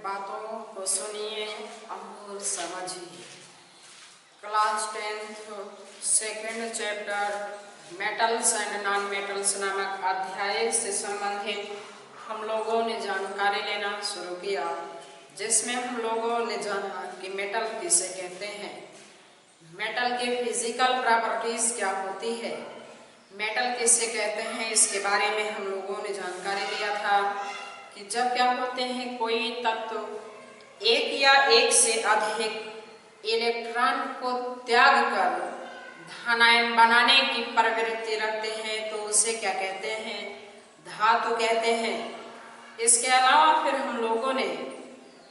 बातों को सुनिए और समझिए। Class 10th second chapter metals and non metals नामक अध्याय से संबंधित हम लोगों ने जानकारी लेना शुरू किया, जिसमें हम लोगों ने जाना कि मेटल किसे कहते हैं, मेटल के फिजिकल प्रॉपर्टीज क्या होती है, मेटल किसे कहते हैं, इसके बारे में हम लोगों ने जानकारी लिया था कि जब क्या होते हैं कोई तत्व एक या एक से अधिक इलेक्ट्रॉन को त्याग कर धनायन बनाने की प्रवृत्ति रखते हैं तो उसे क्या कहते हैं, धातु कहते हैं। इसके अलावा फिर हम लोगों ने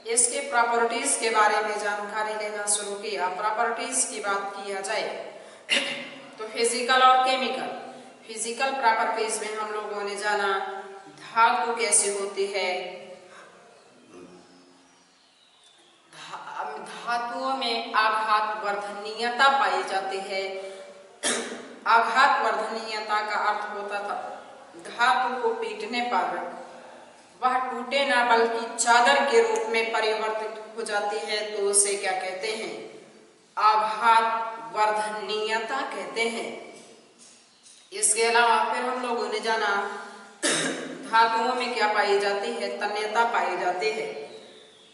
इसके प्रॉपर्टीज के बारे में जानकारी लेना शुरू किया। प्रॉपर्टीज की बात किया जाए तो फिजिकल और केमिकल। फिजिकल प्रॉपर्टीज में हम लोगों ने जाना धातु कैसी होती है, धातुओं में आघात वर्धनीयता पाई जाती है। आघात वर्धनीयता का अर्थ होता था धातु को पीटने पर वह टूटे ना बल्कि चादर के रूप में परिवर्तित हो जाती है तो उसे क्या कहते हैं, आघात वर्धनीयता कहते हैं। इसके अलावा फिर हम लोगों ने जाना धातुओं में क्या पाई जाती है, तन्यता पाई जाती है।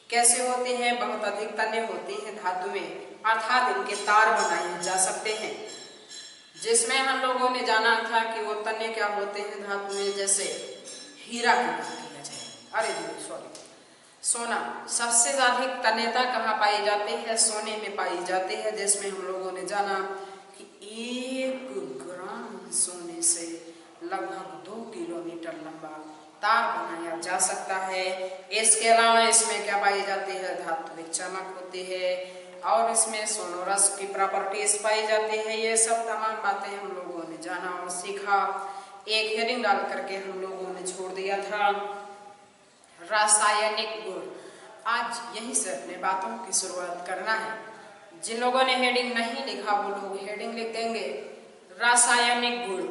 कैसे होती है, बहुत अधिक तन्य होती है धातु में, अर्थात इनके तार बनाए जा सकते हैं। जिसमें हम लोगों ने जाना था कि वो तन्य क्या होते हैं धातु में, जैसे हीरा की बात किया जाए, सोना। सबसे अधिक तन्यता कहाँ पाई जाती है, सोने में पाई जाती है। जिसमें हम लोगों ने जाना कि 1 ग्राम सोने से लगभग 2 किलोमीटर लंबा तार बनाया जा सकता है। इसके अलावा इसमें क्या पाई जाती है, धात्विक चमक होती है और इसमें सोनोरस की प्रॉपर्टीज पाई जाती है। ये सब तमाम बातें हम लोगों ने जाना और सीखा। एक हेडिंग डाल करके हम लोगों ने छोड़ दिया था रासायनिक गुण। आज यहीं से अपने बातों की शुरुआत करना है। जिन लोगों ने हेडिंग नहीं लिखा वो लोग हेडिंग लिख देंगे रासायनिक गुण।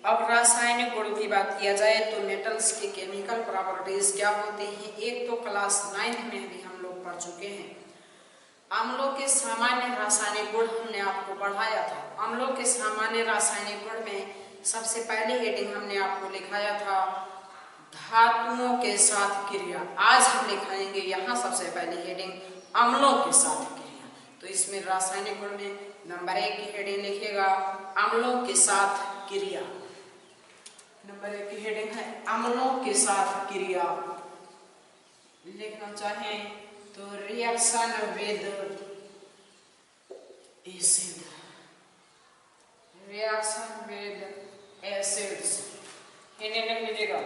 अब रासायनिक गुण की बात किया जाए तो मेटल्स की केमिकल प्रॉपर्टीज क्या होती हैं, एक तो क्लास 9th में भी हम लोग पढ़ चुके हैं। अम्लों के सामान्य रासायनिक गुण हमने आपको पढ़ाया था। अम्लों के सामान्य रासायनिक गुण में सबसे पहले हेडिंग हमने आपको लिखाया था धातुओं के साथ क्रिया। आज हम लिखाएंगे यहाँ सबसे पहले हेडिंग अम्लों के साथ क्रिया। तो इसमें रासायनिक गुण में नंबर 1 की हेडिंग लिखेगा अम्लों के साथ क्रिया। नंबर 1 की हेडिंग है अम्लों के साथ क्रिया। लिखना चाहें तो reaction with acid, reaction with acids, इन्हें लिख लीजिएगा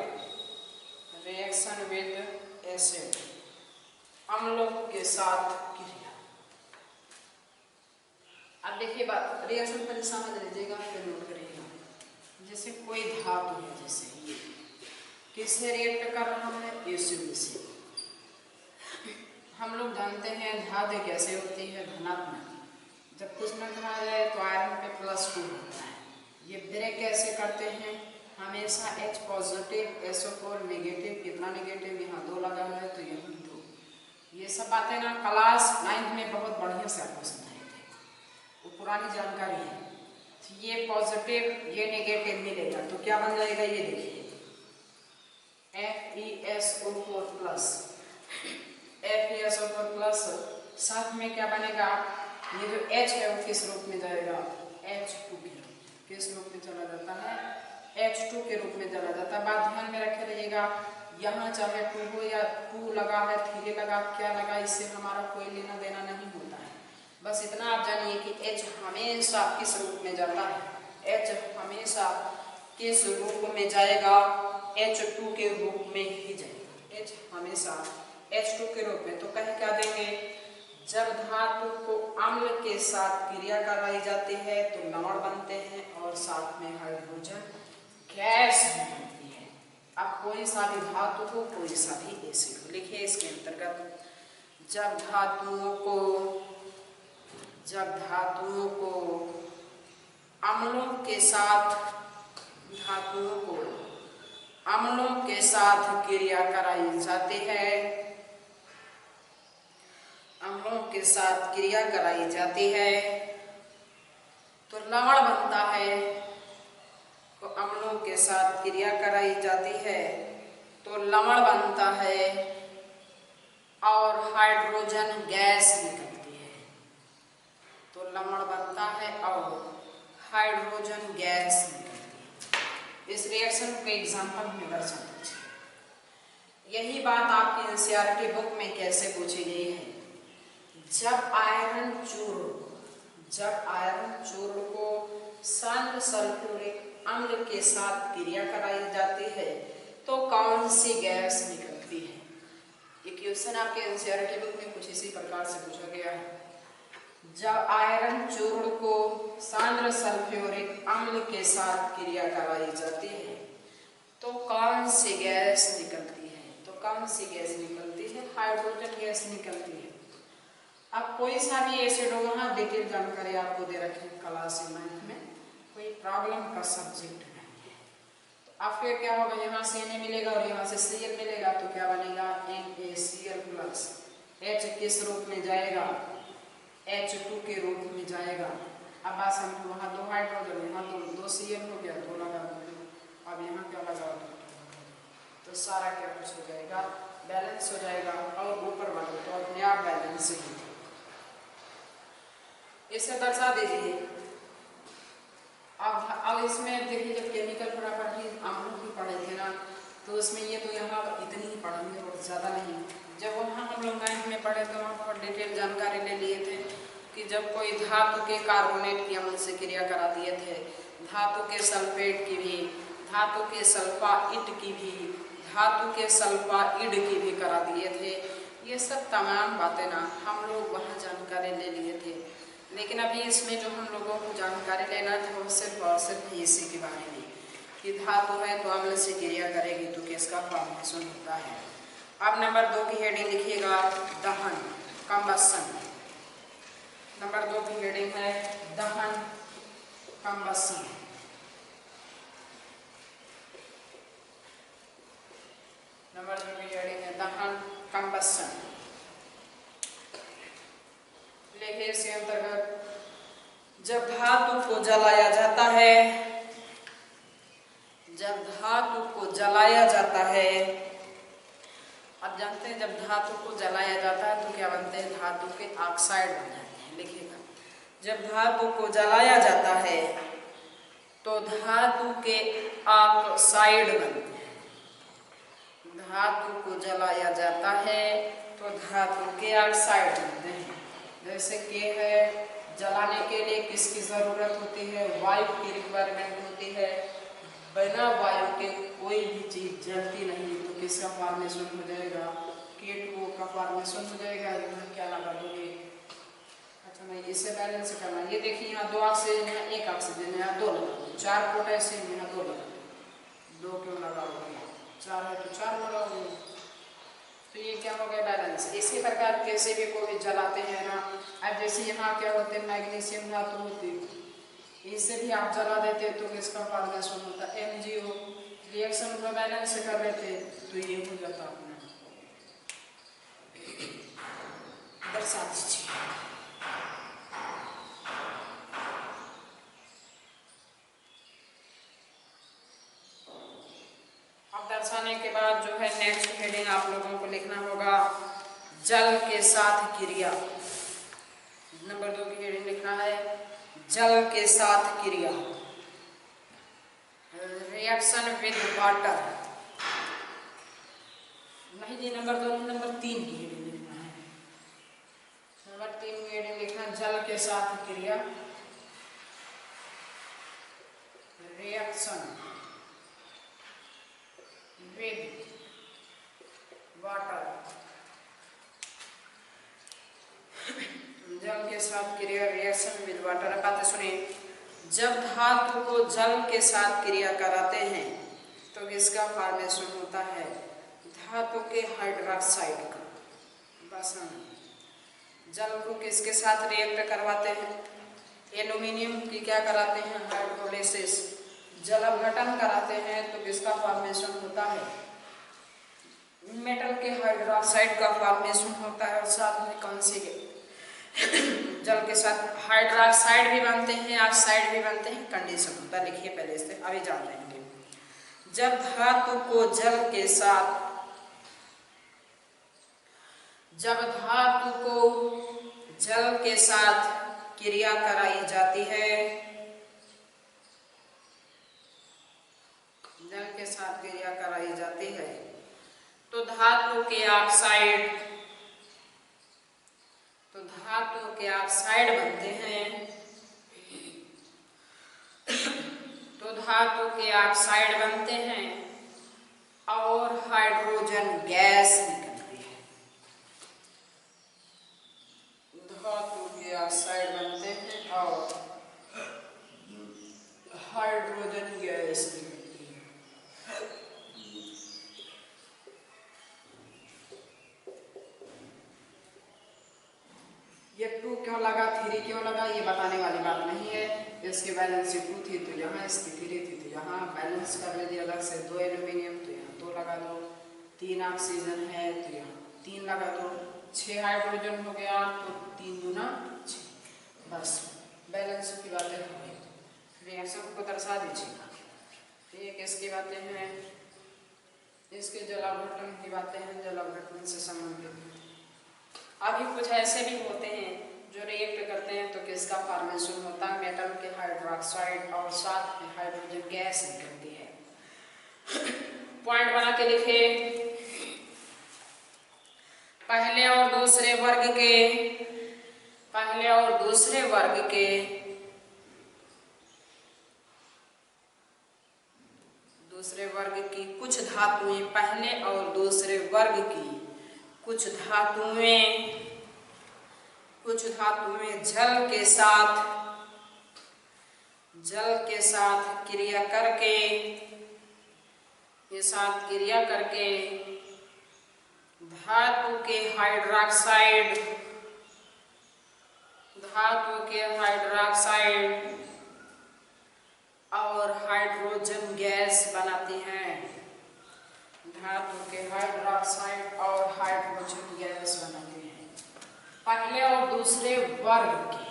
रिएक्शन विद एसिड, अम्लों के साथ क्रिया। अब देखिए बात, रिएक्शन पहले समझ लीजिएगा फिर नोट करिएगा। जैसे कोई धातु है, जैसे ये किससे रिएक्ट कर रहा है, एसिड से। हम लोग जानते हैं धातु कैसे होती है, धनात्मक। जब कुछ न कहा जाए तो आयरन पे +2 होता है। ये ब्रेक कैसे करते हैं, हमेशा H पॉजिटिव SO4 नेगेटिव, कितना नेगेटिव, यहाँ 2 लगा है तो यहाँ 2। ये सब बातें ना क्लास 9th में बहुत बढ़िया से आपको समझाए थे, वो पुरानी जानकारी है। तो ये पॉजिटिव ये नेगेटिव मिलेगा तो क्या बन जाएगा, ये देखिए FeSO4+, FeSO4+ साथ में क्या बनेगा, ये जो H है वो किस रूप में जाएगा, H2 के रूप, किस रूप में चला जाता है, H2 के रूप में चला जाता है। बात ध्यान में रखे रहिएगा, यहाँ चाहे 2 हो या 2 लगा है 3 लगा क्या लगा, इससे हमारा कोई लेना देना नहीं होता है। बस इतना आप जानिए कि H हमेशा किस रूप में जाता है, H हमेशा किस रूप में जाएगा, H2 के रूप में ही जाएगा। H हमेशा H2 के रूप में। तो कहे क्या देंगे, जब धातु को अम्ल के साथ क्रिया कराई जाती है तो लवण बनते हैं और साथ में हाइड्रोजन गैस बनती है। अब कोई सा भी धातु हो, कोई सा भी एसिड हो, लिखिए इसके अंतर्गत जब धातुओं को अम्लों के साथ क्रिया कराई जाती है अम्लों के साथ क्रिया कराई जाती है तो लवण बनता है। तो अम्लों के साथ क्रिया कराई जाती है तो लवण बनता है और हाइड्रोजन गैस निकलती है। तो लवण बनता है और हाइड्रोजन गैस निकलती है। इस रिएक्शन के एग्जाम्पल में दर्शा दीजिए। यही बात आपकी एनसीईआरटी बुक में कैसे पूछी गई है। जब आयरन चूर्ण को सांद्र सल्फ्यूरिक अम्ल के साथ क्रिया कराई जाती है तो कौन सी गैस निकलती है। ये क्वेश्चन आपके एनसीईआरटी बुक में कुछ इसी प्रकार से पूछा गया है। जब आयरन चूर्ण को सांद्र सल्फ्यूरिक अम्ल के साथ क्रिया कराई जाती है तो कौन सी गैस निकलती है। तो कौन सी गैस निकलती है, हाइड्रोजन गैस निकलती है। अब कोई सा भी एसिड होगा, हाँ डिटेल जानकारी आपको दे रखे हैं क्लास 9 में, कोई प्रॉब्लम का सब्जेक्ट नहीं है। तो अब फिर क्या होगा, यहाँ से Na मिलेगा और यहाँ से Cl मिलेगा तो क्या बनेगा, NaCl प्लस H किस रूप में जाएगा, H2 के रूप में जाएगा। अब बस हम वहाँ 2 हाइड्रोजन, यहाँ तो 2 Cl हो गया, 2 लगा दो। अब यहाँ क्या लगा तो सारा क्या कुछ हो जाएगा, बैलेंस हो जाएगा और ऊपर वाले तो अपने आप बैलेंस ही। इसे दर्शा दीजिए। अब इसमें देखिए जब केमिकल प्रॉपर्टी अम्लों की पढ़े थे ना तो उसमें ये तो यहाँ इतनी ही पढ़ेंगे और ज़्यादा नहीं। जब वहाँ हम लोग 9 में पढ़े तो वहाँ बहुत डिटेल जानकारी ले लिए थे कि जब कोई धातु के कार्बोनेट की अम्ल से क्रिया करा दिए थे, धातु के सल्फेट की भी, धातु के सल्फाइड की भी, धातु के सल्फाइड की भी करा दिए थे। ये सब तमाम बातें ना हम लोग वहाँ जानकारी ले लिए थे। लेकिन अभी इसमें जो हम लोगों को जानकारी लेना था वो सिर्फ और सिर्फ इसी के बारे में कि धातु है तो अम्ल से क्रिया करेगी तो किसका फॉर्मेशन होता है। अब नंबर 2 की हेडिंग लिखिएगा, दहन, कंबसन। नंबर 2 की हेडिंग है दहन, कंबसन। नंबर 2 की हेडिंग है दहन, कंबसन। लेखिए इसके अंतर्गत जब धातु को जलाया जाता है, जब धातु को जलाया जाता है, अब जानते हैं जब धातु को जलाया जाता है तो क्या बनते हैं, धातु के ऑक्साइड बन जाते हैं। लिखिएगा, जब धातु को जलाया जाता है तो धातु के ऑक्साइड बनते हैं। धातु को जलाया जाता है तो धातु के ऑक्साइड बनते हैं। जैसे कि है जलाने के लिए किसकी जरूरत होती है, वायु की रिक्वायरमेंट होती है। बिना वायु के कोई भी चीज जलती नहीं तो किसका फॉर्मेशन हो जाएगा, K2O का फॉर्मेशन हो जाएगा। यहाँ क्या लगा दोगे, अच्छा मैं इसे बैलेंस करना। ये देखिए यहाँ 2 ऑक्सीजन है, 1 ऑक्सीजन है, 2 लगा दो, 4 पोटेशियम यहाँ 2 लगा दो, 2 क्यों लगाओगे, 4 है तो 4 लगाओगे तो ये क्या हो गया, बैलेंस। इसी प्रकार कैसे भी को भी जलाते हैं ना। अब जैसे यहाँ क्या होते हैं, मैग्नीशियम धातु होती है, इससे भी आप जला देते तो किसका फॉर्मेशन होता है, MgO। रिएक्शन को बैलेंस कर लेते तो ये हो जाता अपना। दर्शा दीजिए। अब दर्शाने के बाद जो है नेक्स्ट हेडिंग आप लोगों को लिखना होगा, जल के साथ क्रिया। नंबर 2 की हेडिंग लिखना है, जल के साथ क्रिया, रिएक्शन विद वाटर। नहीं जी, नंबर 2, नंबर 3 की हेडिंग लिखना है। नंबर 3 की हेडिंग लिखना, जल के साथ क्रिया, रिएक्शन विद वाटर। जल के साथ क्रिया, रिएक्शन विद वाटर। अब बातें सुनिए, जब धातु को जल के साथ क्रिया कराते हैं तो किसका फॉर्मेशन होता है, धातु के हाइड्रोक्साइड का। बस जल को किसके साथ रिएक्ट करवाते हैं, एल्यूमिनियम की क्या कराते हैं, हाइड्रोलिसिस, जल अपघटन कराते हैं तो किसका फॉर्मेशन होता है, मेटल के हाइड्रोक्साइड का फॉर्मेशन होता है और साथ में कौन से जल के साथ हाइड्रोक्साइड भी बनते हैं, ऑक्साइड भी बनते हैं। कंडीशन होता है, लिखिए पहले से, अभी जान लेंगे। जब धातु को जल के साथ, जब धातु को जल के साथ क्रिया कराई जाती है, जल के साथ क्रिया कराई जाती है, तो धातु के ऑक्साइड, तो धातु के ऑक्साइड बनते हैं, तो धातु के ऑक्साइड बनते हैं और हाइड्रोजन गैस निकलती है। धातु के ऑक्साइड बनते हैं और हाइड्रोजन गैस निकलती है। ये 2 क्यों लगा, 3 क्यों लगा, ये बताने वाली बात नहीं है। इसके बैलेंस 2 थी तो यहाँ, इसकी 3 थी तो यहाँ बैलेंस कर लीजिए अलग से। 2 एल्यूमिनियम तो यहाँ 2 लगा दो, 3 ऑक्सीजन है तो यहाँ 3 लगा दो, 6 हाइड्रोजन हो गया तो 3 दूना 6, बस बैलेंस की बातें हो गई। रिएक्शन को दर्शा दीजिएगा। एक इसकी बातें हैं, इसके जलावघटन की बातें हैं, जलावघटन से संबंधित। अभी कुछ ऐसे भी होते हैं जो रिएक्ट करते हैं तो किसका फॉर्मेशन होता है, मेटल के हाइड्रोक्साइड और साथ में हाइड्रोजन गैस निकलती है। पॉइंट बना के लिखे, पहले और दूसरे वर्ग के, पहले और दूसरे वर्ग के, दूसरे वर्ग की कुछ धातुएं, पहले और दूसरे वर्ग की कुछ धातुएं, कुछ धातुएं जल के साथ क्रिया करके, के साथ क्रिया करके धातु के हाइड्रोक्साइड, धातु के हाइड्रोक्साइड और हाइड्रोजन गैस बनाती हैं। धातु के हाइड्रोक्साइड और हाइड्रोजन गैस बनाते हैं। पहले और दूसरे वर्ग के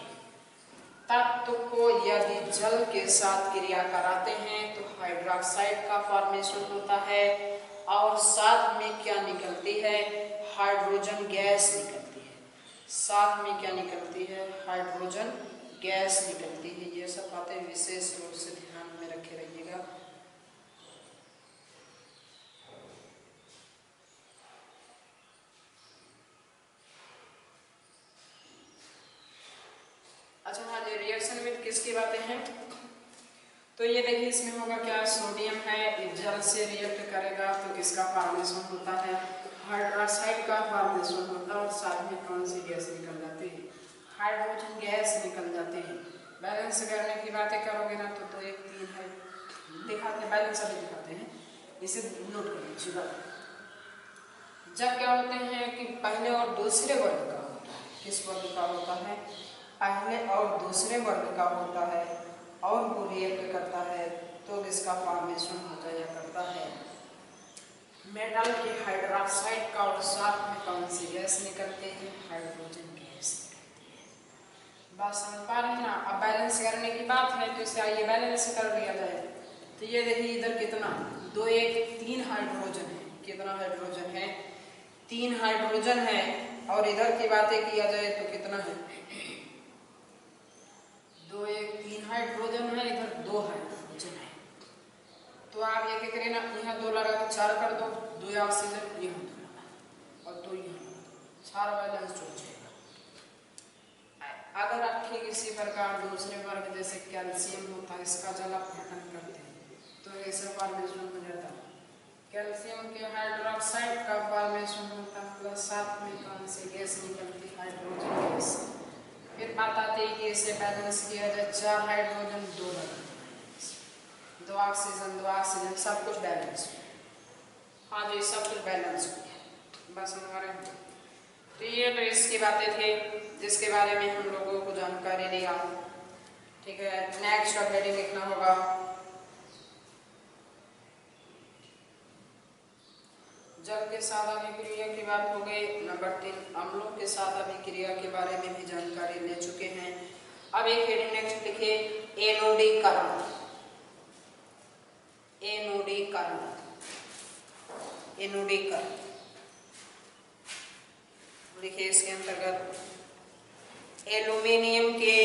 तत्व को यदि जल के साथ क्रिया कराते हैं तो हाइड्रोक्साइड का फॉर्मेशन होता है और साथ में क्या निकलती है, हाइड्रोजन गैस निकलती है। साथ में क्या निकलती है, हाइड्रोजन गैस निकलती है। ये सब बातें विशेष रूप से ध्यान में रखे रहिएगा। अच्छा हाँ, ये रिएक्शन में किसकी बातें हैं, तो ये देखिए इसमें होगा क्या, सोडियम है, जल से रिएक्ट करेगा तो किसका फॉर्मेशन होता है, हाइड्रोक्साइड का फॉर्मेशन होता है और साथ में कौन सी गैस निकल जाती है, हाइड्रोजन गैस निकल जाती है। बैलेंस करने की बातें करोगे ना तो 2 1 3 है, दिखाते हैं बैलेंस अभी दिखाते हैं, इसे नोट कर लीजिएगा। जब क्या होते हैं कि पहले और दूसरे वर्ग का होता है, किस वर्ग का होता है, पहले और दूसरे वर्ग का होता है और वो रिएक्ट करता है तो इसका फॉर्मेशन होता या करता है मेटल के हाइड्रोक्साइड का और साथ में कौन सी गैस निकलती है, हाइड्रोजन गैस निकलती है। बात समझ पा रहे हैं ना। अब बैलेंस करने की बात है तो इसे आइए बैलेंस कर लिया जाए। तो ये देखिए इधर कितना 2 1 3 हाइड्रोजन है, कितना हाइड्रोजन है, 3 हाइड्रोजन है और इधर की बातें किया जाए तो कितना है, 2 1 3 हाइड्रोजन है, इधर 2 हाइड्रोजन है। तो आप ये क्या करें ना, यहाँ 2 लगा के 4 कर दो, 2 ऑक्सीजन यहाँ 2 लगा और 2 यहाँ 4 बैलेंस जुड़ जाएगा। अगर आप ठीक इसी प्रकार दूसरे वर्ग जैसे कैल्शियम होता है, इसका जल अपघटन करते हैं तो ऐसा फॉर्मेशन हो जाता है, कैल्शियम के हाइड्रोक्साइड का फॉर्मेशन होता है प्लस साथ में कौन सी गैस निकलती है, हाइड्रोजन गैस। फिर बात आती है कि इसे बैलेंस किया जाए, 4 हाइड्रोजन 2 2 ऑक्सीजन सब कुछ बैलेंस। हाँ जी, सब कुछ बैलेंस हो गया, बस हमारे। तो ये तो इसकी बातें थी जिसके बारे में हम लोगों को जानकारी लिया। ठीक है, नेक्स्ट अब हेडिंग लिखना होगा जल के साथ अभिक्रिया की बात हो गई। नंबर 3, अम्लों के साथ अभिक्रिया के बारे में भी जानकारी ले चुके हैं। अब एक हेडिंग नेक्स्ट लिखिए, एनोडीकरण। एनोडीकरण, एनोडीकरण लिखिए। इसके अंतर्गत एल्यूमिनियम के,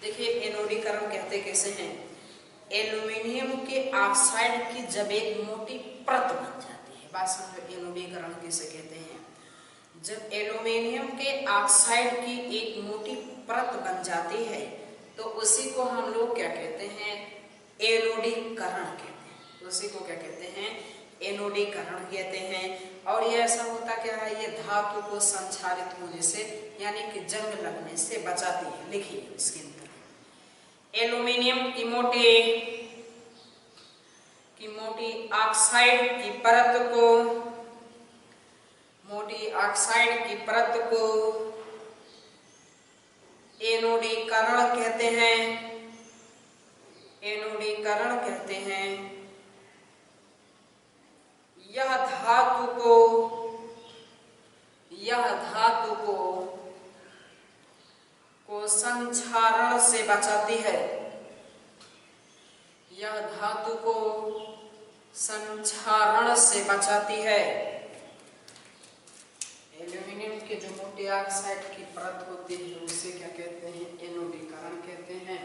देखिए एनोडीकरण कहते कैसे हैं। एल्यूमिनियम के ऑक्साइड की जब एक मोटी परत बन जाती है, बात समझो एनोडीकरण किसे कहते हैं। जब एल्यूमिनियम के ऑक्साइड की एक मोटी परत बन जाती है तो उसी को हम लोग क्या कहते हैं, एनोडीकरण कहते हैं। उसी को क्या कहते हैं, एनोडीकरण कहते हैं। और ये ऐसा होता क्या है, ये धातु को संक्षारित होने से यानी कि जंग लगने से बचाती है। लिखिए इसके अंदर, एल्यूमिनियम की मोटी ऑक्साइड की परत को, मोटी ऑक्साइड की परत को एनोडीकरण कहते हैं। एनोडीकरण कहते हैं। यह धातु को संक्षारण से बचाती है। यह धातु को संक्षारण से बचाती है। एल्यूमिनियम के जो मोटे ऑक्साइड की परत होती है उसे क्या कहते हैं, एनोडीकरण कहते हैं।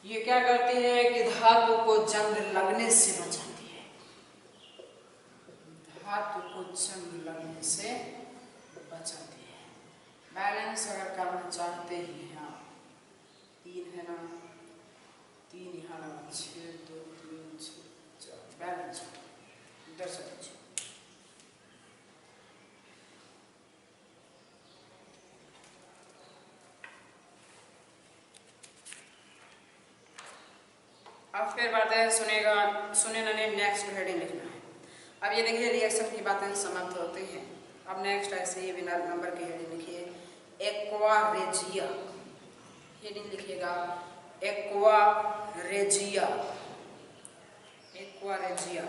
ये क्या करती है कि धातु को जंग लगने से बचाती है। धातु को जंग लगने से बचाती है। बैलेंस अगर करना चाहते हैं आप, 3 है ना, 3 यहाँ लगा, 6 2 3 6 4, बैलेंस इधर से लीजिए। अब फिर बातें सुने नेक्स्ट हेडिंग लिखना है। अब ये देखिए रिएक्शन की बातें समाप्त होती हैं। अब नेक्स्ट ऐसे ही बिना नंबर की हेडिंग लिखिए, एक्वा रेजिया। हेडिंग लिखिएगा एक्वा रेजिया। एक्वा रेजिया,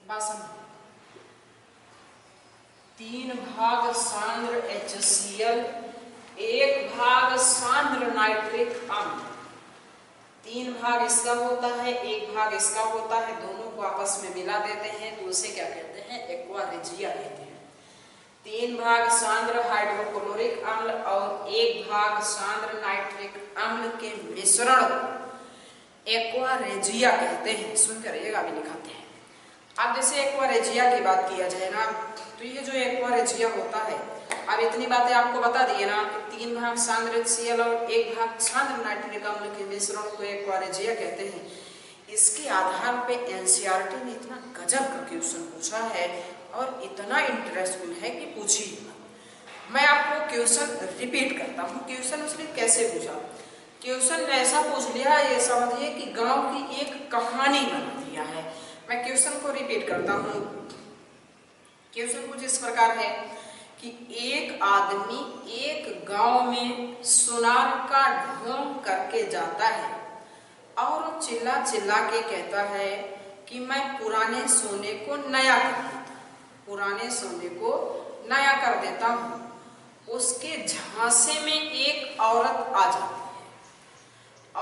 बासन 3 भाग सांद्र HCl, 1 भाग सांद्र नाइट्रिक अम्ल। 3 भाग इसका होता है, 1 भाग इसका होता है, दोनों को आपस में मिला देते हैं तो उसे क्या कहते हैं, एक्वा रेजिया कहते हैं। 3 भाग सांद्र हाइड्रोक्लोरिक अम्ल और 1 भाग सांद्र नाइट्रिक अम्ल के मिश्रण को एक्वा रेजिया कहते हैं। सुनकर करिएगा, अभी लिखाते हैं। अब जैसे एक्वा रेजिया की बात किया जाए ना, तो ये जो एक्वा रेजिया होता है, अब इतनी बातें आपको बता दिए ना कि 3 भाग सांद्र HCl और 1 भाग सांद्र नाइट्रिक अम्ल के मिश्रण को एक्वा रेजिया कहते हैं। इसके आधार पे एनसीईआरटी ने इतना गजब का क्वेश्चन पूछा है और इतना इंटरेस्टिंग है कि पूछिए मत। मैं आपको क्वेश्चन रिपीट करता हूँ। क्वेश्चन उसने कैसे पूछा, क्वेश्चन ऐसा पूछ लिया, ये समझिए कि गाँव की एक कहानी बना दिया है। मैं क्वेश्चन को रिपीट करता हूँ। क्वेश्चन कुछ इस प्रकार है कि एक आदमी एक गांव में सुनार का ढोंग करके जाता है और चिल्ला चिल्ला के कहता है कि मैं पुराने सोने को नया कर देता हूँ, पुराने सोने को नया कर देता हूँ। उसके झांसे में एक औरत आ जाती है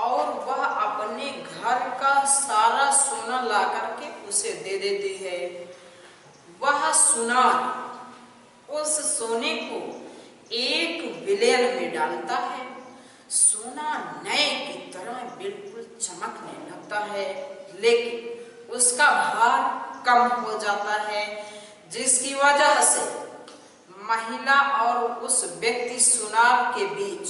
और वह अपने घर का सारा सोना ला करके उसे दे देती है। वह सुनार उस सोने को एक विलेन में डालता है। सोना नए की तरह बिल्कुल चमकने लगता है, लेकिन उसका भार कम हो जाता है, जिसकी वजह से महिला और उस व्यक्ति सुनार के बीच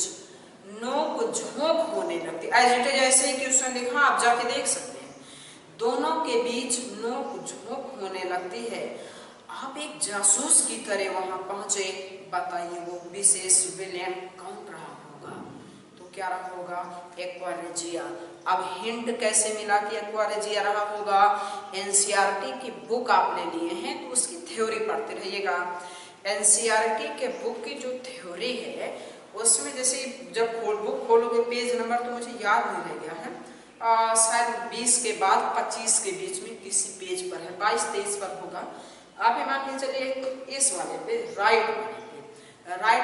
नोक झोंक होने लगती है। एज इट इज ऐसे ही क्वेश्चन लिखा, आप जाके देख सकते हैं। दोनों के बीच नोक झोंक होने लगती है। आप एक जासूस की तरह वहां पहुंचे, बताइए वो विशेष विलेन कौन रहा होगा। तो क्या रहा होगा, एक्वा रेजिया। अब हिंट कैसे मिला कि एक्वा रेजिया रहा होगा, एनसीईआरटी की बुक आप ले लिए हैं तो उसकी थ्योरी पढ़ते रहिएगा। एनसीईआरटी के बुक की जो थ्योरी है उसमें जैसे जब बुक खोलोगे पेज नंबर तो मुझे याद नहीं रह गया है, शायद 20 के बाद 25 के बीच में किसी पेज पर है, 22-23 पर होगा। आप ये मान के चलिए इस वाले पे राइट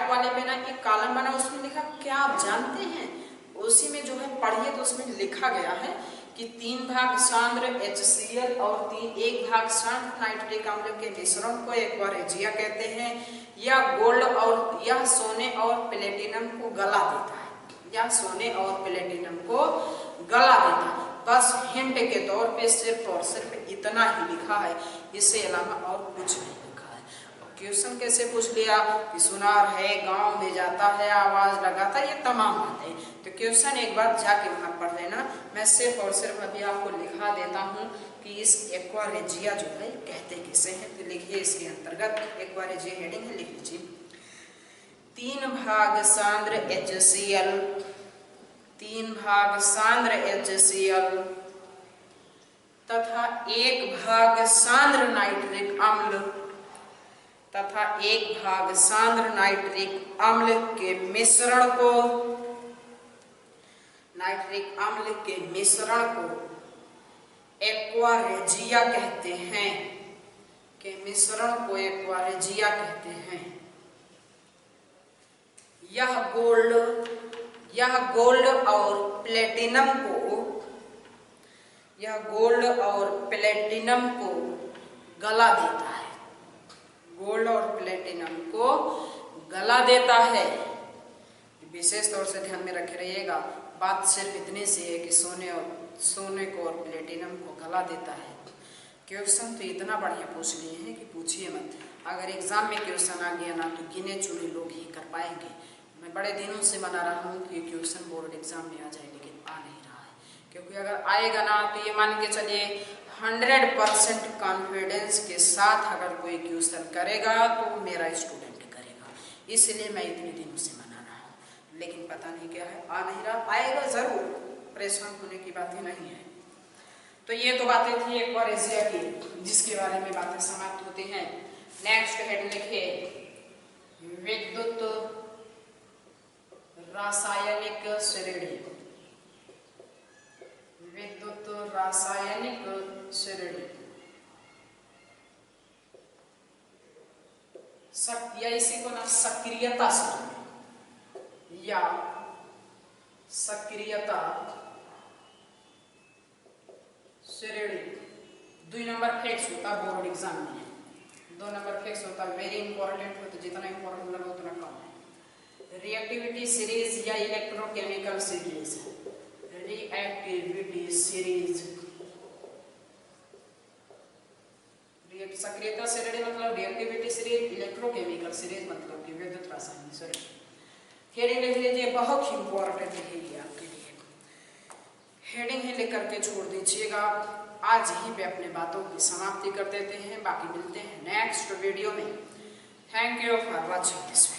वाले पे ना एक कॉलम बना, उसमें लिखा क्या आप जानते हैं, उसी में जो है पढ़िए तो उसमें लिखा गया है कि 3 भाग सांद्र HCl और 1 भाग सांद्र नाइट्रिक अम्ल के मिश्रण को एक्वा रेजिया कहते हैं। यह गोल्ड और यह सोने और प्लेटिनम को गला देता है, या सोने और प्लेटिनम को गला देता है। बस हिंट के तौर पे सिर्फ और सिर्फ इतना ही लिखा है, इससे अलावा और कुछ नहीं लिखा है। क्वेश्चन कैसे पूछ लिया कि सुनार है, गांव में जाता है, आवाज लगाता है, ये तमाम बातें। तो क्वेश्चन एक बार जाके वहां पढ़ लेना। मैं सिर्फ और सिर्फ अभी आपको लिखा देता हूँ कि इस एक्वा रेजिया जो है कहते किसे हैं। तो लिखिए इसके अंतर्गत एक्वा रेजिया हेडिंग है, लिख लीजिए। 3 भाग सांद्र HCl, 3 भाग सांद्र HCl तथा 1 भाग सांद्र नाइट्रिक अम्ल तथा 1 भाग सांद्र नाइट्रिक अम्ल के मिश्रण को, नाइट्रिक अम्ल के मिश्रण को एक्वा रेजिया कहते हैं, के मिश्रण को एक्वा रेजिया कहते हैं। यह गोल्ड और प्लेटिनम को गला देता है, गोल्ड और प्लेटिनम को गला देता है। विशेष तौर से ध्यान में रखे रहिएगा, बात सिर्फ इतनी सी है कि सोने को और प्लेटिनम को गला देता है। क्वेश्चन तो इतना बढ़िया पूछ लिए हैं कि पूछिए मत। अगर एग्जाम में क्वेश्चन आ गया ना तो गिने चुने लोग ही कर पाएंगे। मैं बड़े दिनों से बना रहा हूँ कि क्वेश्चन बोर्ड एग्जाम में आ जाए, लेकिन आ नहीं रहा है। क्योंकि अगर आएगा ना तो ये मान के चलिए 100% कॉन्फिडेंस के साथ अगर कोई क्वेश्चन करेगा तो मेरा स्टूडेंट करेगा, इसलिए मैं इतने दिनों से बना रहा हूँ। लेकिन पता नहीं क्या है, आ नहीं रहा, आएगा जरूर, परेशान होने की बात ही नहीं है। तो ये तो बातें थी एक्वा रेजिया की, जिसके बारे में बातें समाप्त होती हैं। नेक्स्ट हेड लिखिए, विद्युत रासायनिक श्रेणी। विद्युत रासायनिक श्रेणी या इसी को ना सक्रियता श्रेणी या सक्रियता श्रेणी। 2 नंबर फिक्स होता बोर्ड एग्जाम में, 2 नंबर फिक्स होता, वेरी इंपॉर्टेंट होता, जितना इंपॉर्टेंट लगा उतना कम है। रिएक्टिविटी सीरीज या इलेक्ट्रोकेमिकल सीरीज, रिएक्टिविटी सीरीज, सक्रियता श्रेणी मतलब रिएक्टिविटी सीरीज, इलेक्ट्रोकेमिकल सीरीज मतलब कि विद्युत रासायनिक श्रेणी। हेडिंग लिख लीजिए, बहुत इंपॉर्टेंट है ये आपके लिए। हेडिंग ही लिख करके छोड़ दीजिएगा। आज ही पे अपने बातों की समाप्ति कर देते हैं, बाकी मिलते हैं नेक्स्ट वीडियो में। Thank you for watching this video.